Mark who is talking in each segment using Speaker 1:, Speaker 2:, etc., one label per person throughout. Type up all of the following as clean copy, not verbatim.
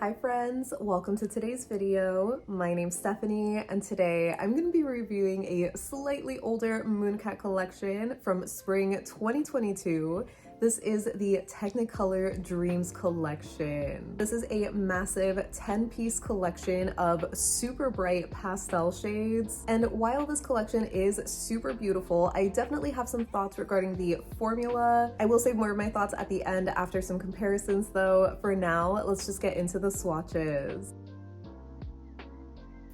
Speaker 1: Hi friends, welcome to today's video. My name's Stephanie and today I'm going to be reviewing a slightly older Mooncat collection from spring 2022. This is the Technicolor Dreams collection. This is a massive 10-piece collection of super bright pastel shades. And while this collection is super beautiful, I definitely have some thoughts regarding the formula. I will say more of my thoughts at the end after some comparisons though. For now, let's just get into the swatches.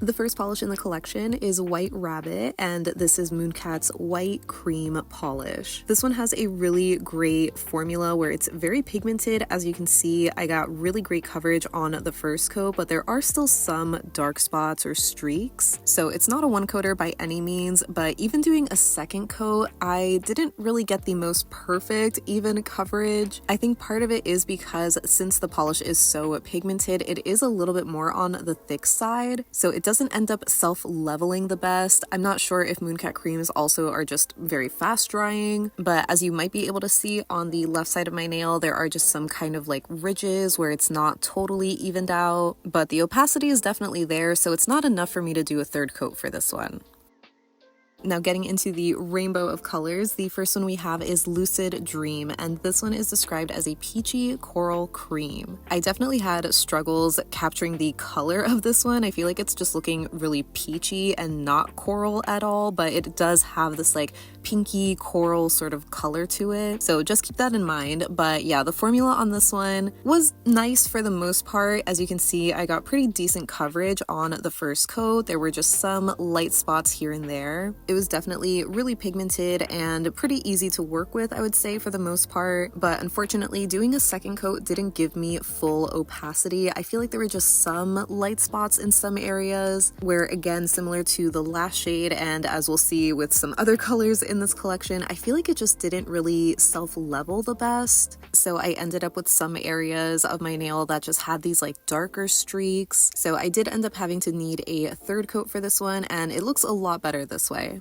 Speaker 1: The first polish in the collection is White Rabbit, and this is Mooncat's White Cream Polish. This one has a really great formula where it's very pigmented. As you can see, I got really great coverage on the first coat, but there are still some dark spots or streaks. So it's not a one coater by any means, but even doing a second coat, I didn't really get the most perfect even coverage. I think part of it is because since the polish is so pigmented, it is a little bit more on the thick side. So it doesn't end up self-leveling the best. I'm not sure if Mooncat creams also are just very fast drying, but as you might be able to see on the left side of my nail, there are just some kind of like ridges where it's not totally evened out, but the opacity is definitely there, so it's not enough for me to do a third coat for this one. Now getting into the rainbow of colors, the first one we have is Lucid Dream, and this one is described as a peachy coral cream. I definitely had struggles capturing the color of this one. I feel like it's just looking really peachy and not coral at all, but it does have this like pinky coral sort of color to it. So just keep that in mind. But yeah, the formula on this one was nice for the most part. As you can see, I got pretty decent coverage on the first coat. There were just some light spots here and there. It was definitely really pigmented and pretty easy to work with, I would say, for the most part, but unfortunately doing a second coat didn't give me full opacity. I feel like there were just some light spots in some areas where, again, similar to the last shade and as we'll see with some other colors in this collection, I feel like it just didn't really self-level the best. So I ended up with some areas of my nail that just had these like darker streaks. So I did end up having to need a third coat for this one, and it looks a lot better this way.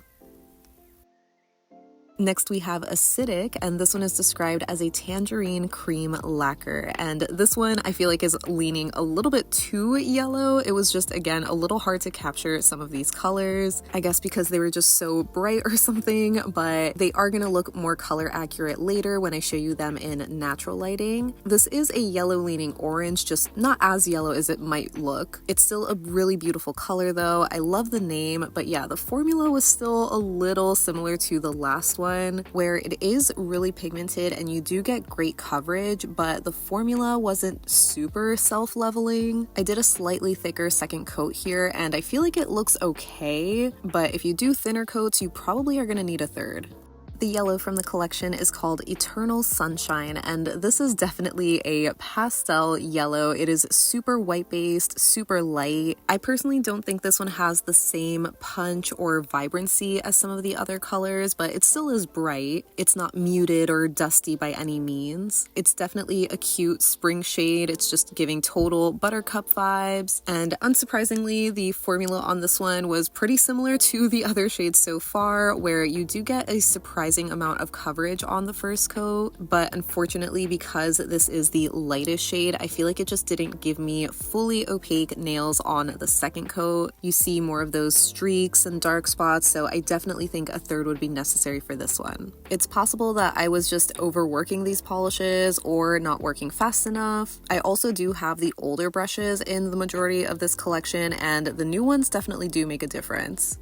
Speaker 1: Next we have Acidic, and this one is described as a tangerine cream lacquer, and this one I feel like is leaning a little bit too yellow. It was just, again, a little hard to capture some of these colors, I guess because they were just so bright or something, but they are going to look more color accurate later when I show you them in natural lighting. This is a yellow leaning orange, just not as yellow as it might look. It's still a really beautiful color though. I love the name, but yeah, the formula was still a little similar to the last one, where it is really pigmented and you do get great coverage, but the formula wasn't super self-leveling. I did a slightly thicker second coat here and I feel like it looks okay, but if you do thinner coats, you probably are going to need a third. The yellow from the collection is called Eternal Sunshine, and this is definitely a pastel yellow. It is super white-based, super light. I personally don't think this one has the same punch or vibrancy as some of the other colors, but it still is bright. It's not muted or dusty by any means. It's definitely a cute spring shade. It's just giving total buttercup vibes, and unsurprisingly, the formula on this one was pretty similar to the other shades so far, where you do get a surprising amount of coverage on the first coat, but unfortunately because this is the lightest shade, I feel like it just didn't give me fully opaque nails on the second coat. You see more of those streaks and dark spots, so I definitely think a third would be necessary for this one. It's possible that I was just overworking these polishes or not working fast enough. I also do have the older brushes in the majority of this collection, and the new ones definitely do make a difference.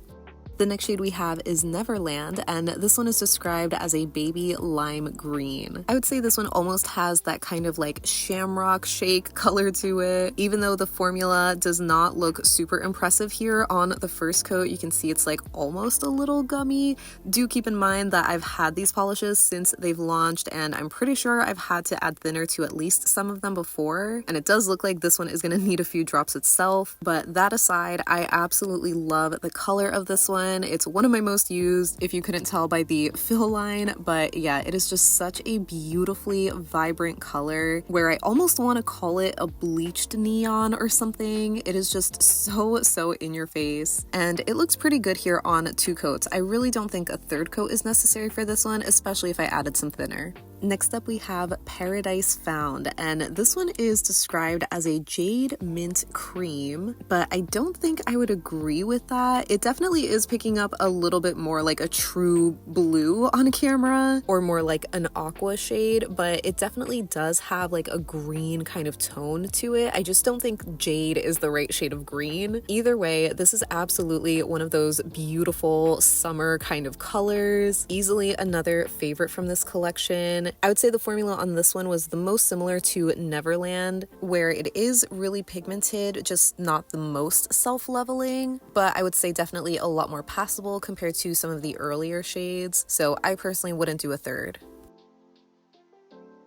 Speaker 1: The next shade we have is Neverland, and this one is described as a baby lime green. I would say this one almost has that kind of like shamrock shake color to it. Even though the formula does not look super impressive here on the first coat, you can see it's like almost a little gummy. Do keep in mind that I've had these polishes since they've launched, and I'm pretty sure I've had to add thinner to at least some of them before, and it does look like this one is going to need a few drops itself. But that aside, I absolutely love the color of this one. It's one of my most used, if you couldn't tell by the fill line, but yeah, it is just such a beautifully vibrant color where I almost want to call it a bleached neon or something. It is just so in your face, and it looks pretty good here on two coats. I really don't think a third coat is necessary for this one, especially if I added some thinner. Next up we have Paradise Found, and this one is described as a jade mint cream, but I don't think I would agree with that. It definitely is picking up a little bit more like a true blue on camera, or more like an aqua shade, but it definitely does have like a green kind of tone to it. I just don't think jade is the right shade of green. Either way, this is absolutely one of those beautiful summer kind of colors. Easily another favorite from this collection. I would say the formula on this one was the most similar to Neverland, where it is really pigmented, just not the most self-leveling, but I would say definitely a lot more passable compared to some of the earlier shades, so I personally wouldn't do a third.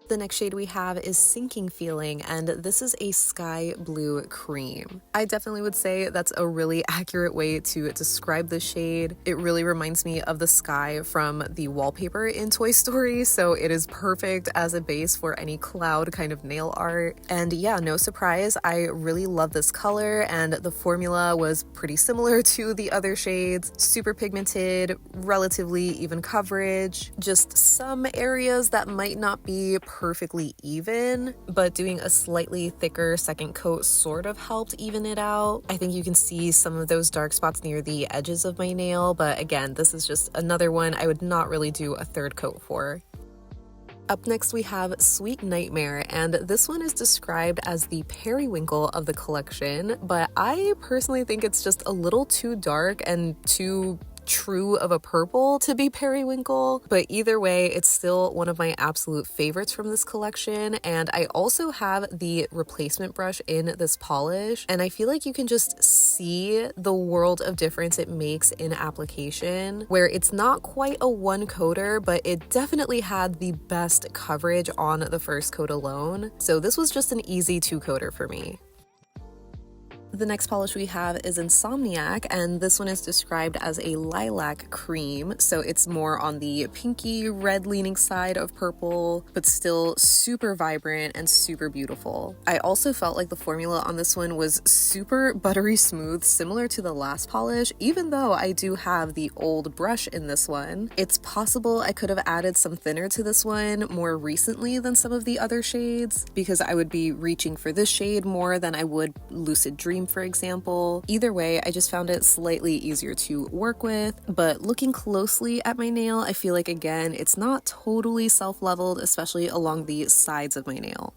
Speaker 1: The next shade we have is Sinking Feeling, and this is a sky blue cream. I definitely would say that's a really accurate way to describe the shade. It really reminds me of the sky from the wallpaper in Toy Story, so it is perfect as a base for any cloud kind of nail art. And yeah, no surprise, I really love this color, and the formula was pretty similar to the other shades. Super pigmented, relatively even coverage, just some areas that might not be perfectly even, but doing a slightly thicker second coat sort of helped even it out. I think you can see some of those dark spots near the edges of my nail, but again, this is just another one I would not really do a third coat for. Up next we have Sweet Nightmare, and this one is described as the periwinkle of the collection, but I personally think it's just a little too dark and too true of a purple to be periwinkle, but either way, it's still one of my absolute favorites from this collection. And I also have the replacement brush in this polish, and I feel like you can just see the world of difference it makes in application, where it's not quite a one coater, but it definitely had the best coverage on the first coat alone. So this was just an easy two coater for me. The next polish we have is Insomniac, and this one is described as a lilac cream, so it's more on the pinky red leaning side of purple, but still super vibrant and super beautiful. I also felt like the formula on this one was super buttery smooth, similar to the last polish, even though I do have the old brush in this one. It's possible I could have added some thinner to this one more recently than some of the other shades, because I would be reaching for this shade more than I would Lucid Dream, for example. Either way, I just found it slightly easier to work with, but looking closely at my nail, I feel like again, it's not totally self-leveled, especially along the sides of my nail.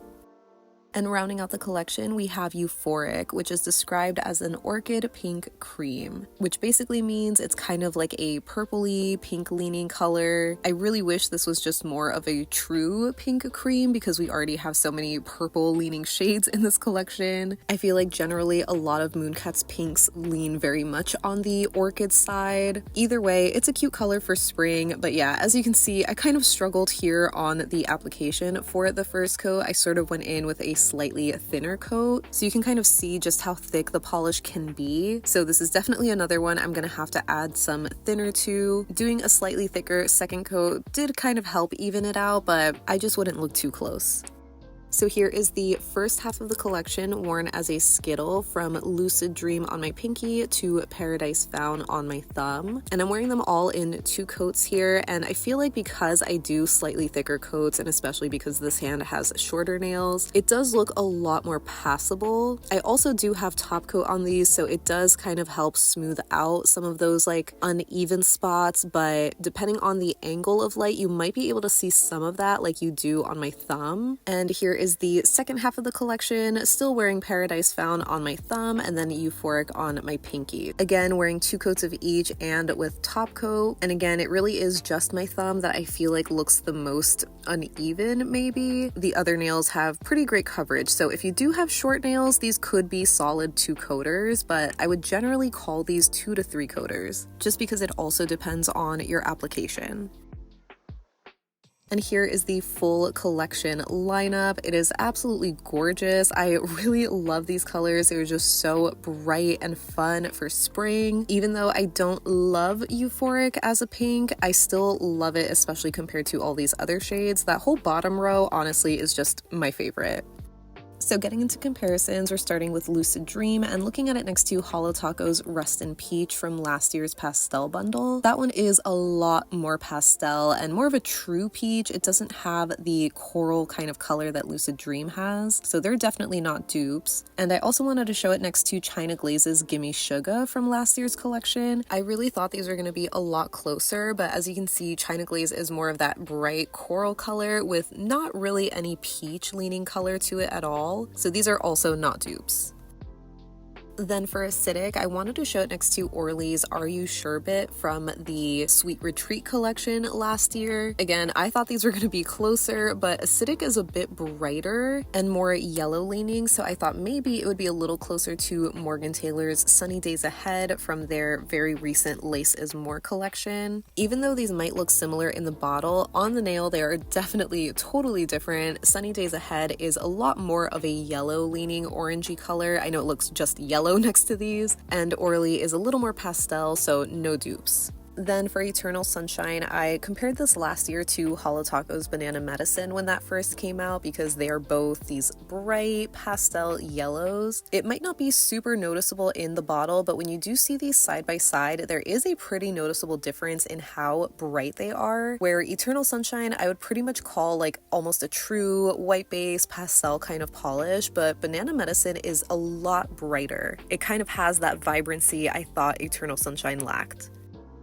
Speaker 1: And rounding out the collection, we have Euphoric, which is described as an orchid pink cream, which basically means it's kind of like a purpley pink leaning color. I really wish this was just more of a true pink cream, because we already have so many purple leaning shades in this collection. I feel like generally a lot of Mooncat's pinks lean very much on the orchid side. Either way, it's a cute color for spring, but yeah, as you can see, I kind of struggled here on the application for the first coat. I sort of went in with a slightly thinner coat, so you can kind of see just how thick the polish can be. So this is definitely another one I'm gonna have to add some thinner to. Doing a slightly thicker second coat did kind of help even it out, but I just wouldn't look too close. So here is the first half of the collection worn as a skittle, from Lucid Dream on my pinky to Paradise Found on my thumb. And I'm wearing them all in two coats here, and I feel like because I do slightly thicker coats, and especially because this hand has shorter nails, it does look a lot more passable. I also do have top coat on these, so it does kind of help smooth out some of those like uneven spots, but depending on the angle of light, you might be able to see some of that like you do on my thumb. And here is the second half of the collection, still wearing Paradise Found on my thumb and then Euphoric on my pinky. Again, wearing two coats of each and with top coat. And again, it really is just my thumb that I feel like looks the most uneven maybe. The other nails have pretty great coverage, so if you do have short nails, these could be solid two coaters, but I would generally call these 2 to 3 coaters, just because it also depends on your application. And here is the full collection lineup. It is absolutely gorgeous. I really love these colors. They're just so bright and fun for spring. Even though I don't love Euphoric as a pink, I still love it, especially compared to all these other shades. That whole bottom row, honestly, is just my favorite. So getting into comparisons, we're starting with Lucid Dream and looking at it next to Holo Taco's Rust and Peach from last year's pastel bundle. That one is a lot more pastel and more of a true peach. It doesn't have the coral kind of color that Lucid Dream has, so they're definitely not dupes. And I also wanted to show it next to China Glaze's Gimme Suga from last year's collection. I really thought these were going to be a lot closer, but as you can see, China Glaze is more of that bright coral color with not really any peach leaning color to it at all. So these are also not dupes. Then for acidic, I wanted to show it next to Orly's Are You Sherbet from the Sweet Retreat collection last year. Again, I thought these were going to be closer, but acidic is a bit brighter and more yellow leaning, so I thought maybe it would be a little closer to Morgan Taylor's Sunny Days Ahead from their very recent Lace Is More collection. Even though these might look similar in the bottle, on the nail they are definitely totally different. Sunny Days Ahead is a lot more of a yellow leaning orangey color. I know it looks just yellow next to these, and Orly is a little more pastel, so no dupes. Then for Eternal Sunshine, I compared this last year to Holo Taco's Banana Medicine when that first came out because they are both these bright pastel yellows. It might not be super noticeable in the bottle, but when you do see these side by side, there is a pretty noticeable difference in how bright they are, where Eternal Sunshine I would pretty much call like almost a true white base pastel kind of polish, but Banana Medicine is a lot brighter. It kind of has that vibrancy I thought Eternal Sunshine lacked.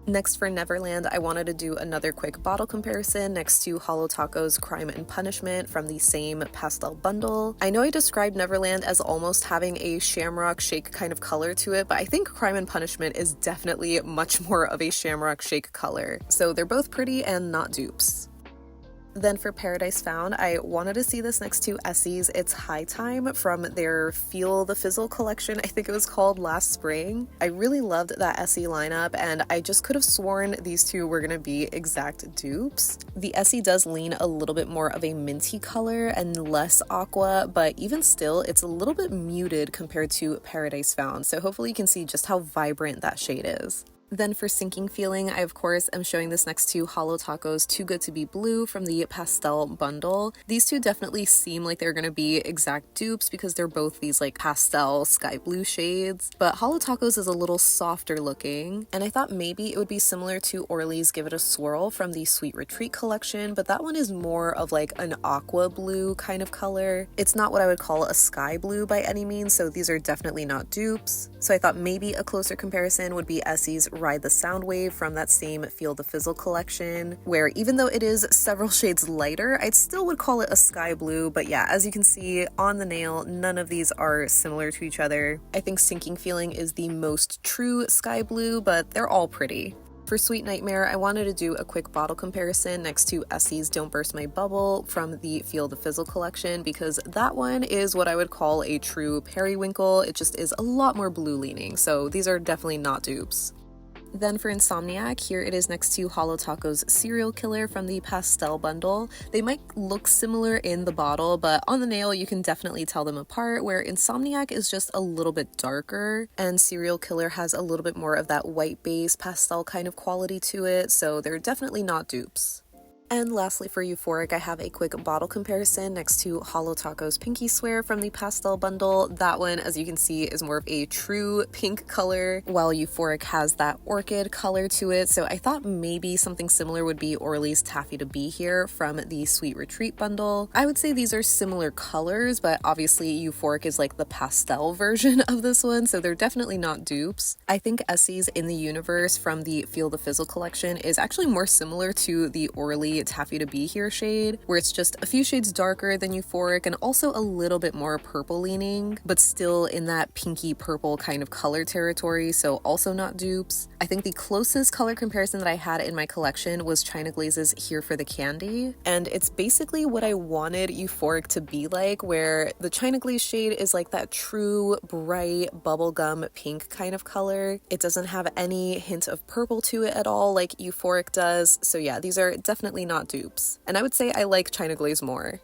Speaker 1: Next for Neverland, I wanted to do another quick bottle comparison next to Holo Taco's Crime and Punishment from the same pastel bundle. I know I described Neverland as almost having a shamrock shake kind of color to it, but I think Crime and Punishment is definitely much more of a shamrock shake color. So they're both pretty and not dupes. Then for Paradise Found, I wanted to see this next to Essie's It's High Time from their Feel the Fizzle collection, I think it was called, last spring. I really loved that Essie lineup, and I just could have sworn these two were going to be exact dupes. The Essie does lean a little bit more of a minty color and less aqua, but even still, it's a little bit muted compared to Paradise Found, so hopefully you can see just how vibrant that shade is. Then for Sinking Feeling, I of course am showing this next to Holo Taco's Too Good to Be Blue from the pastel bundle. These two definitely seem like they're gonna be exact dupes because they're both these like pastel sky blue shades, but Holo Taco's is a little softer looking, and I thought maybe it would be similar to Orly's Give It a Swirl from the Sweet Retreat collection, but that one is more of like an aqua blue kind of color. It's not what I would call a sky blue by any means, so these are definitely not dupes. So I thought maybe a closer comparison would be Essie's Ride the Soundwave from that same Feel the Fizzle collection, where even though it is several shades lighter, I still would call it a sky blue, but yeah, as you can see on the nail, none of these are similar to each other. I think Sinking Feeling is the most true sky blue, but they're all pretty. For Sweet Nightmare, I wanted to do a quick bottle comparison next to Essie's Don't Burst My Bubble from the Feel the Fizzle collection because that one is what I would call a true periwinkle. It just is a lot more blue leaning, so these are definitely not dupes. Then for Insomniac, here it is next to Holo Taco's Serial Killer from the pastel bundle. They might look similar in the bottle, but on the nail you can definitely tell them apart, where Insomniac is just a little bit darker and Serial Killer has a little bit more of that white base pastel kind of quality to it, so they're definitely not dupes. And lastly for Euphoric, I have a quick bottle comparison next to Holo Taco's Pinky Swear from the pastel bundle. That one, as you can see, is more of a true pink color, while Euphoric has that orchid color to it. So I thought maybe something similar would be Orly's Taffy to Be Here from the Sweet Retreat bundle. I would say these are similar colors, but obviously Euphoric is like the pastel version of this one, so they're definitely not dupes. I think Essie's In the Universe from the Feel the Fizzle collection is actually more similar to the Orly Taffy to Be Here shade, where it's just a few shades darker than Euphoric and also a little bit more purple leaning, but still in that pinky purple kind of color territory, so also not dupes. I think the closest color comparison that I had in my collection was China Glaze's Here for the Candy, and it's basically what I wanted Euphoric to be like, where the China Glaze shade is like that true bright bubblegum pink kind of color. It doesn't have any hint of purple to it at all like Euphoric does, so yeah, these are definitely not dupes. And I would say I like China Glaze more.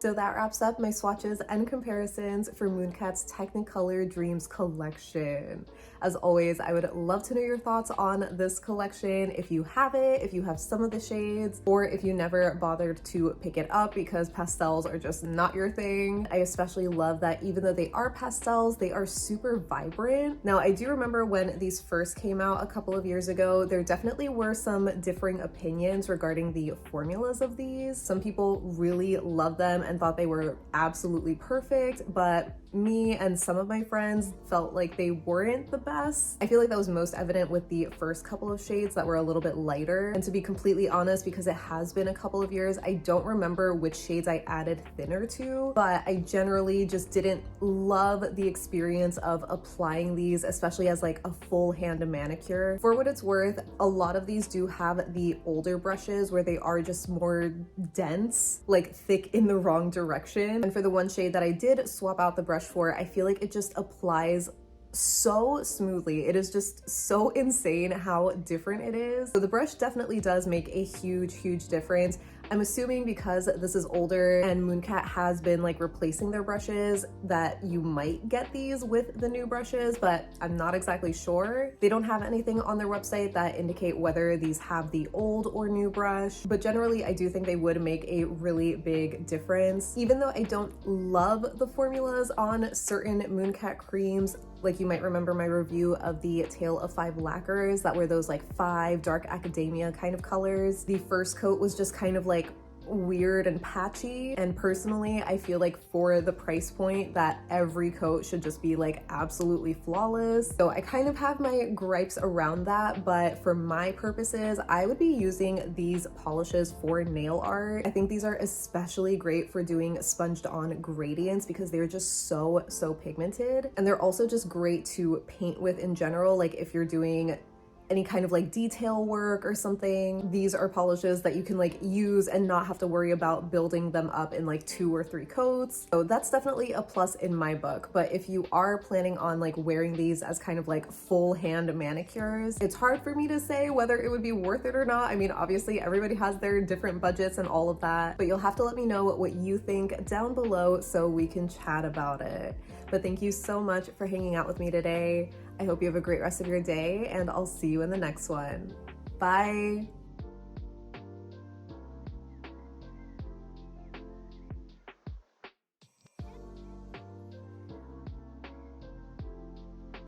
Speaker 1: So that wraps up my swatches and comparisons for Mooncat's Technicolor Dreams collection. As always, I would love to know your thoughts on this collection. If you have it, if you have some of the shades, or if you never bothered to pick it up because pastels are just not your thing. I especially love that even though they are pastels, they are super vibrant. Now, I do remember when these first came out a couple of years ago, there definitely were some differing opinions regarding the formulas of these. Some people really loved them and thought they were absolutely perfect, but me and some of my friends felt like they weren't the best. I feel like that was most evident with the first couple of shades that were a little bit lighter. And to be completely honest, because it has been a couple of years, I don't remember which shades I added thinner to, but I generally just didn't love the experience of applying these, especially as like a full hand manicure. For what it's worth, a lot of these do have the older brushes where they are just more dense, like thick in the wrong direction. And for the one shade that I did swap out the brush for, I feel like it just applies so smoothly. It is just so insane how different it is. So the brush definitely does make a huge difference. I'm assuming because this is older and Mooncat has been like replacing their brushes that you might get these with the new brushes, but I'm not exactly sure. They don't have anything on their website that indicate whether these have the old or new brush, but generally I do think they would make a really big difference. Even though I don't love the formulas on certain Mooncat creams, like you might remember my review of the Tale of 5 lacquers that were those like 5 dark academia kind of colors. The first coat was just kind of like weird and patchy, and personally I feel like for the price point that every coat should just be like absolutely flawless. So I kind of have my gripes around that, but for my purposes I would be using these polishes for nail art. I think these are especially great for doing sponged on gradients because they're just so pigmented, and they're also just great to paint with in general. Like if you're doing any kind of like detail work or something, these are polishes that you can like use and not have to worry about building them up in like 2 or 3 coats. So that's definitely a plus in my book. But if you are planning on like wearing these as kind of like full hand manicures, it's hard for me to say whether it would be worth it or not. I mean, obviously everybody has their different budgets and all of that, but you'll have to let me know what you think down below so we can chat about it. But thank you so much for hanging out with me today. I hope you have a great rest of your day, and I'll see you in the next one. Bye.